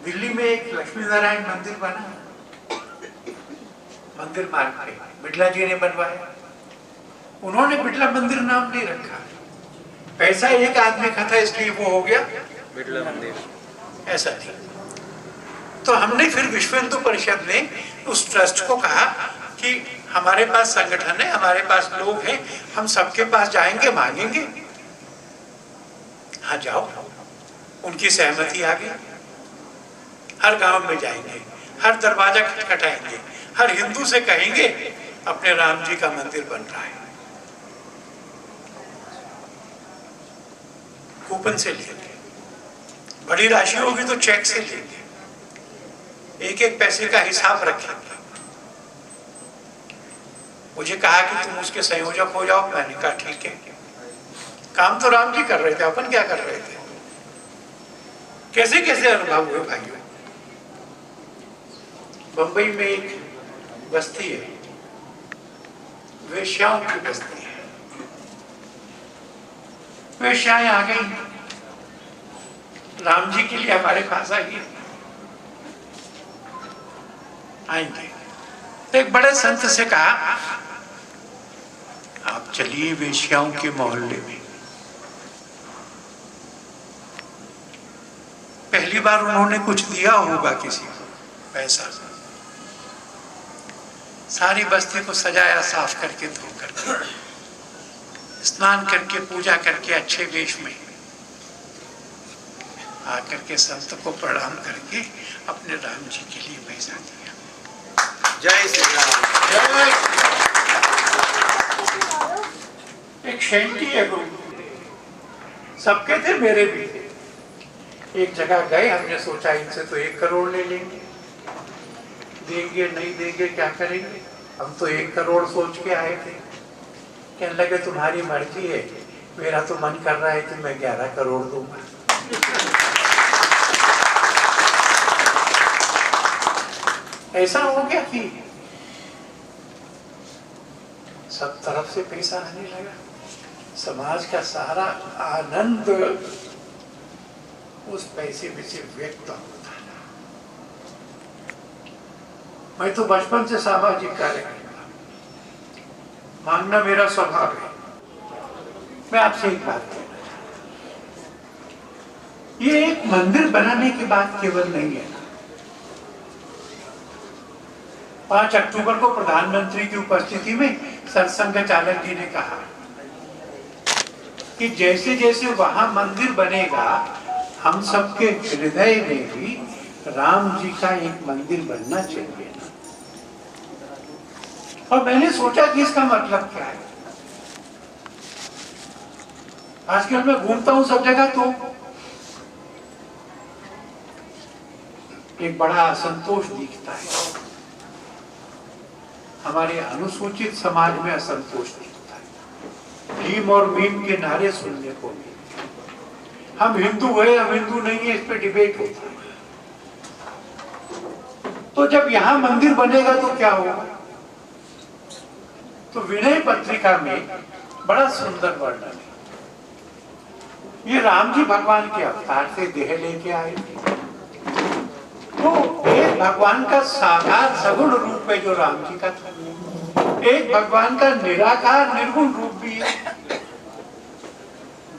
दिल्ली में एक लक्ष्मी नारायण मंदिर बना, मंदिर मार्ग पे बिड़ला जी ने बनवाया। उन्होंने बिड़ला मंदिर नाम नहीं रखा, पैसा एक आदमी का था इसलिए वो हो गया बिड़ला मंदिर, ऐसा नहीं। तो हमने फिर विश्व हिंदू परिषद ने उस ट्रस्ट को कहा कि हमारे पास संगठन है, हमारे पास लोग हैं, हम सबके पास जाएंगे, मांगेंगे। हाँ जाओ, उनकी सहमति आ गई। हर गांव में जाएंगे, हर दरवाजा खटखटाएंगे, हर हिंदू से कहेंगे अपने राम जी का मंदिर बन रहा है। कूपन से लेंगे, बड़ी राशि होगी तो चेक से लेंगे, एक एक पैसे का हिसाब रखेंगे। मुझे कहा कि तुम उसके संयोजक हो जाओ, मैंने कहा ठीक है। काम तो राम जी कर रहे थे, अपन क्या कर रहे थे? कैसे कैसे अनुभव हुए भाइयों। बंबई में एक बस्ती है, वेश्याओं की बस्ती है। वेश्याएं आ गई, राम जी के लिए हमारे पास आई, आएंगे तो एक बड़े संत से कहा आप चलिए वेश्याओं के मोहल्ले में। पहली बार उन्होंने कुछ दिया होगा किसी को पैसा, सारी बस्ती को सजाया, साफ करके, धो करके, स्नान करके, पूजा करके, अच्छे वेश में आकर के संत को प्रणाम करके अपने राम जी के लिए पैसा दिया। जय श्री राम। एक शैंटी है गुरु, सबके थे, मेरे भी थे। एक जगह गए, हमने सोचा इनसे तो 1 करोड़ ले लेंगे, देंगे नहीं देंगे क्या करेंगे। हम तो 1 करोड़ सोच के आए थे। कहने लगे तुम्हारी मर्जी है, मेरा तो मन कर रहा है कि मैं 11 करोड़ दूंगा। ऐसा हो गया कि सब तरफ से पैसा आने लगा, समाज का सारा आनंद उस पैसे में से व्यक्त होता है। मैं तो बचपन से सामाजिक कार्य करता, मांगना मेरा स्वभाव है। मैं आपसे एक बात कहना चाहता हूं, ये एक मंदिर बनाने की बात केवल नहीं है। 5 अक्टूबर को प्रधानमंत्री की उपस्थिति में सरसंघ चालक जी ने कहा कि जैसे जैसे वहां मंदिर बनेगा, हम सबके हृदय में भी राम जी का एक मंदिर बनना चाहिए। और मैंने सोचा कि इसका मतलब क्या है। आजकल मैं घूमता हूं सब जगह, तो एक बड़ा असंतोष दिखता है। हमारे अनुसूचित समाज में असंतोष दिखता है, भीम और मीम के नारे सुनने को मिलते। हम हिंदू है, हम हिंदू नहीं है, इस पे डिबेट होता है। तो जब यहां मंदिर बनेगा तो क्या होगा? तो विनय पत्रिका में बड़ा सुंदर वर्णन है। ये राम जी भगवान के अवतार से देह लेके आए थे, तो एक भगवान का साकार सगुण रूप है जो राम जी का था, एक भगवान का निराकार निर्गुण रूप भी है।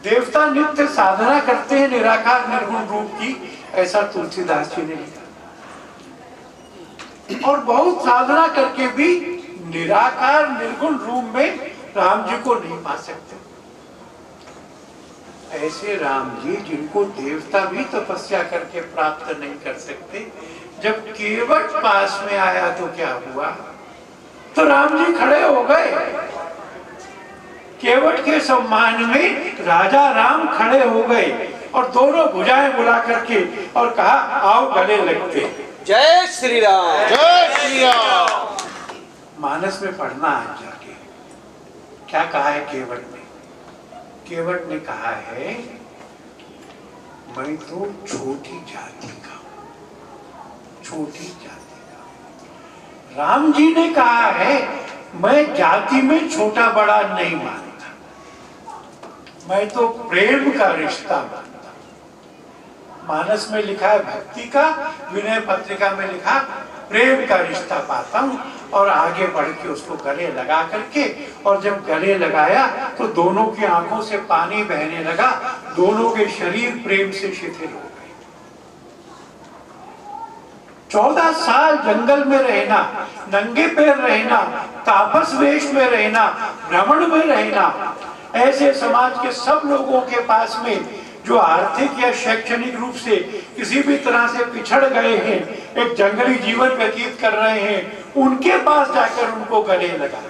देवता नित्य साधना करते हैं निराकार निर्गुण रूप की, ऐसा तुलसीदास जी ने लिखा। और बहुत साधना करके भी निराकार निर्गुण रूप में राम जी को नहीं पा सकते। ऐसे राम जी जिनको देवता भी तपस्या करके प्राप्त नहीं कर सकते, जब केवट पास में आया तो क्या हुआ? तो राम जी खड़े हो गए, केवट के सम्मान में राजा राम खड़े हो गए और दोनों भुजाएं बुला करके और कहा आओ गले लगते। जय श्री राम। जय श्री राम। मानस में पढ़ना है जाके, क्या कहा है केवट ने? केवट ने कहा है मैं तो छोटी जाति का हूं, छोटी जाति का। राम जी ने कहा है मैं जाति में छोटा बड़ा नहीं मानता, मैं तो प्रेम का रिश्ता मानता। मानस में लिखा है भक्ति का, विनय पत्रिका में लिखा प्रेम का रिश्ता पाता हूँ। और आगे बढ़ के उसको गले लगा करके, और जब गले लगाया तो दोनों की आंखों से पानी बहने लगा, दोनों के शरीर प्रेम से शिथिल हो गए। 14 साल जंगल में रहना, नंगे पैर रहना, तापस वेश में रहना, भ्रमण में रहना, ऐसे समाज के सब लोगों के पास में जो आर्थिक या शैक्षणिक रूप से किसी भी तरह से पिछड़ गए हैं, एक जंगली जीवन व्यतीत कर रहे हैं, उनके पास जाकर उनको गले लगा।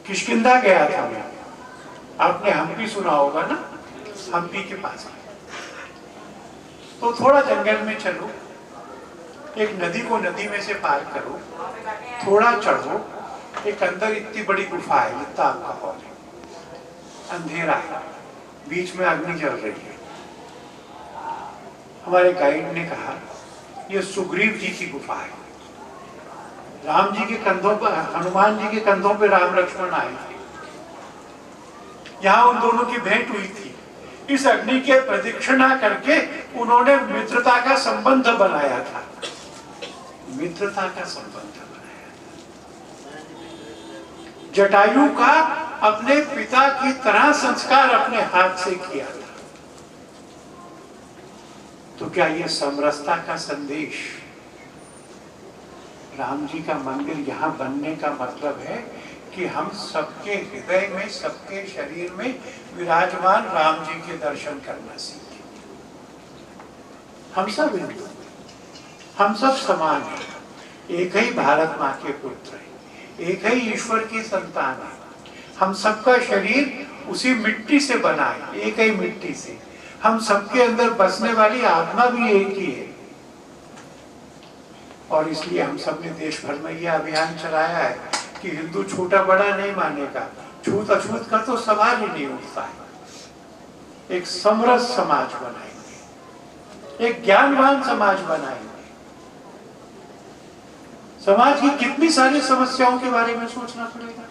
किष्किंधा गया था मैं, आपने हम्पी सुना होगा ना, हम्पी के पास। तो थोड़ा जंगल में चलो, एक नदी को नदी में से पार करो, थोड़ा चढ़ो, एक अंदर इतनी बड़ी गुफा है, इतना आपका हॉल है, अंधेरा है, बीच में अग्नि जल रही है। हमारे गाइड ने कहा यह सुग्रीव जी की गुफा है। राम जी के कंधों पर, हनुमान जी के कंधों पर राम लक्ष्मण आए थे, यहाँ उन दोनों की भेंट हुई थी। इस अग्नि के प्रदक्षिणा करके उन्होंने मित्रता का संबंध बनाया था, मित्रता का संबंध बनाया था। जटायु का अपने पिता की तरह संस्कार अपने हाथ से किया था। तो क्या ये समरसता का संदेश, राम जी का मंदिर यहाँ बनने का मतलब है कि हम सबके हृदय में, सबके शरीर में विराजमान राम जी के दर्शन करना सीखें। हम सब हिंदू, हम सब समान हैं, एक ही भारत माँ के पुत्र हैं, एक ही ईश्वर की संतान है। हम सबका शरीर उसी मिट्टी से बना है, एक ही मिट्टी से। हम सबके अंदर बसने वाली आत्मा भी एक ही है। और इसलिए हम सब ने देश भर में यह अभियान चलाया है कि हिंदू छोटा बड़ा नहीं मानेगा, छूत अछूत का तो सवाल ही नहीं उठता है। एक समरस समाज बनाएंगे, एक ज्ञानवान समाज बनाएंगे। समाज की कितनी सारी समस्याओं के बारे में सोचना पड़ेगा।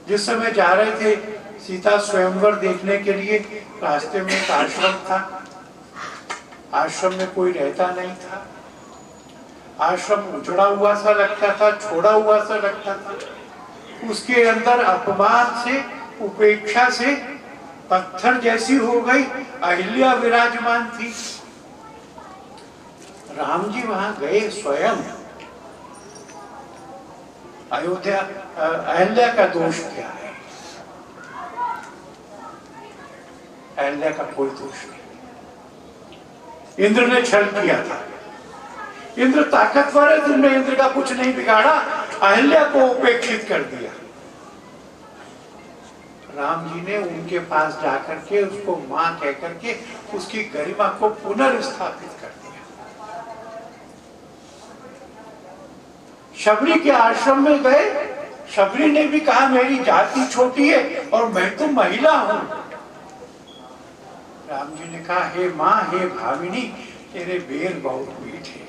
जिस समय जा रहे थे सीता स्वयंवर देखने के लिए, रास्ते में एक आश्रम था, आश्रम में कोई रहता नहीं था, आश्रम उजड़ा हुआ सा लगता था, छोड़ा हुआ सा लगता था। उसके अंदर अपमान से, उपेक्षा से पत्थर जैसी हो गई अहिल्या विराजमान थी। राम जी वहां गए स्वयं। अयोध्या, अहिल्या का दोष क्या है? अहिल्या का कोई दोष नहीं। इंद्र ने छल किया था, इंद्र ताकतवर है, तुमने इंद्र का कुछ नहीं बिगाड़ा, अहिल्या को उपेक्षित कर दिया। राम जी ने उनके पास जाकर के उसको मां कह करके उसकी गरिमा को पुनर्स्थापित कर दिया। शबरी के आश्रम में गए, शबरी ने भी कहा मेरी जाति छोटी है और मैं तो महिला हूं। राम जी ने कहा हे मां, हे भामिनी, तेरे बेर बहुत मीठे।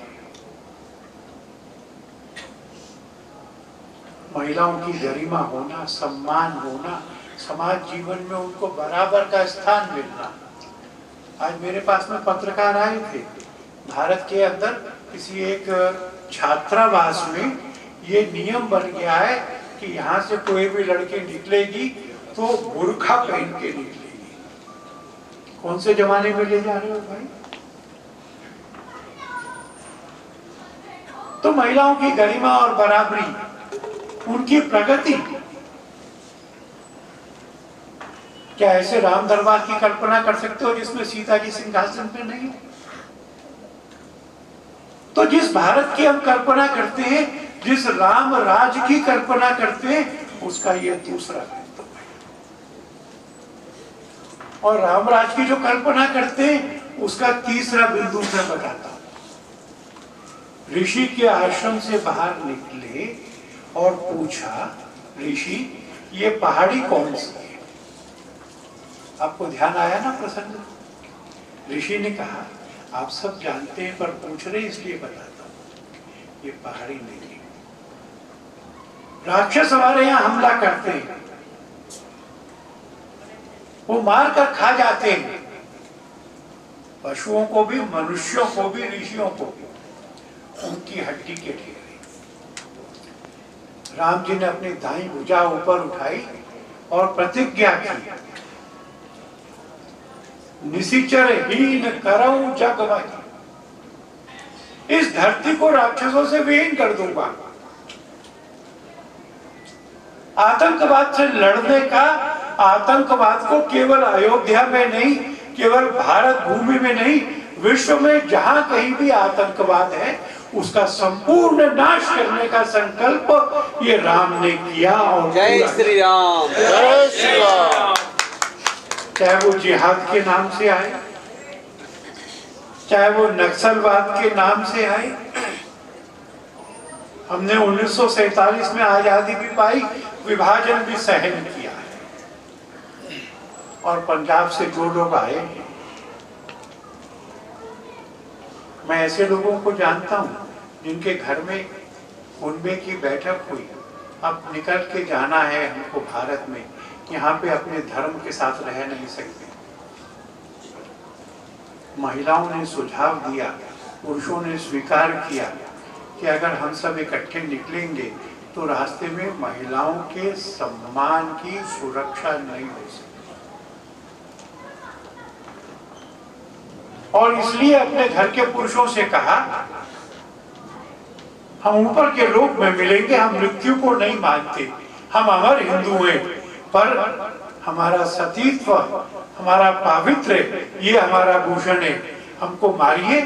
महिलाओं की गरिमा होना, सम्मान होना, समाज जीवन में उनको बराबर का स्थान मिलना। आज मेरे पास में पत्रकार आए थे, भारत के अंदर किसी एक छात्रावास में ये नियम बन गया है कि यहाँ से कोई भी लड़की निकलेगी तो बुर्खा पहन के निकलेगी। कौन से जमाने में ले जा रहे हो भाई? तो महिलाओं की गरिमा और बराबरी, उनकी प्रगति, क्या ऐसे राम दरबार की कल्पना कर सकते हो जिसमें सीता जी सिंहासन पे नहीं? तो जिस भारत की हम कल्पना करते हैं, जिस राम राज की कल्पना करते हैं, उसका ये दूसरा बिंदु है। और राम राज की जो कल्पना करते हैं, उसका तीसरा बिंदु मैं बताता हूं। ऋषि के आश्रम से बाहर निकले और पूछा, ऋषि ये पहाड़ी कौन सी है? आपको ध्यान आया ना प्रसंग? ऋषि ने कहा आप सब जानते हैं पर पूछ रहे इसलिए बताता हूं, ये पहाड़ी नहीं है। राक्षस हमारे यहां हमला करते हैं, वो मार कर खा जाते हैं, पशुओं को भी, मनुष्यों को भी, ऋषियों को भी, उनकी हड्डी के ढेर। राम जी ने अपनी दाईं भुजा ऊपर उठाई और प्रतिज्ञा की, निशिचर हीन करऊं जगमहि, इस धरती को राक्षसों से विहीन कर दूंगा। आतंकवाद से लड़ने का, आतंकवाद को केवल अयोध्या में नहीं, केवल भारत भूमि में नहीं, विश्व में जहां कहीं भी आतंकवाद है उसका संपूर्ण नाश करने का संकल्प ये राम ने किया। और जय श्री राम। जय श्री राम। चाहे वो जिहाद के नाम से आए, चाहे वो नक्सलवाद के नाम से आए। हमने 1947 में आजादी भी पाई, विभाजन भी सहन किया है। और पंजाब से जो लोग आए हैं, मैं ऐसे लोगों को जानता हूं जिनके घर में उनमें की बैठक हुई, अब निकल के जाना है हमको भारत में, यहाँ पे अपने धर्म के साथ रह नहीं सकते। महिलाओं ने सुझाव दिया, पुरुषों ने स्वीकार किया कि अगर हम सब इकट्ठे निकलेंगे तो रास्ते में महिलाओं के सम्मान की सुरक्षा नहीं हो सकती। और इसलिए अपने घर के पुरुषों से कहा, हम ऊपर के लोक में मिलेंगे, हम मृत्यु को नहीं मानते, हम अमर हिंदू हैं, पर हमारा सतीत्व, हमारा पावित्र, ये हमारा भूषण है, हमको मारिए,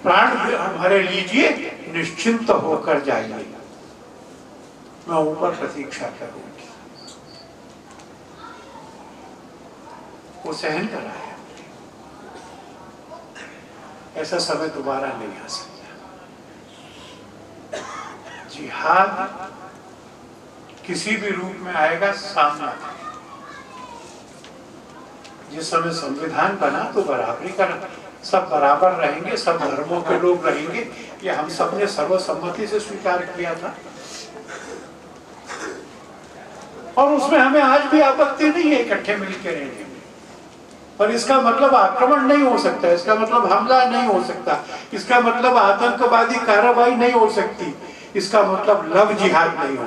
प्राण हमारे लीजिए, निश्चिंत होकर जाइए, मैं ऊपर प्रतीक्षा करूंगी। वो सहन कराया। ऐसा समय दोबारा नहीं आ सकता। जिहाद किसी भी रूप में आएगा, सामना। जिस समय संविधान बना तो बराबरी का, सब बराबर रहेंगे, सब धर्मों के लोग रहेंगे, ये हम सब ने सर्वसम्मति से स्वीकार किया था। और उसमें हमें आज भी आपत्ति नहीं है इकट्ठे मिलकर रहने में, पर इसका मतलब आक्रमण नहीं हो सकता, इसका मतलब हमला नहीं हो सकता, इसका मतलब आतंकवादी कार्रवाई नहीं हो सकती, इसका मतलब लव जिहाद नहीं हो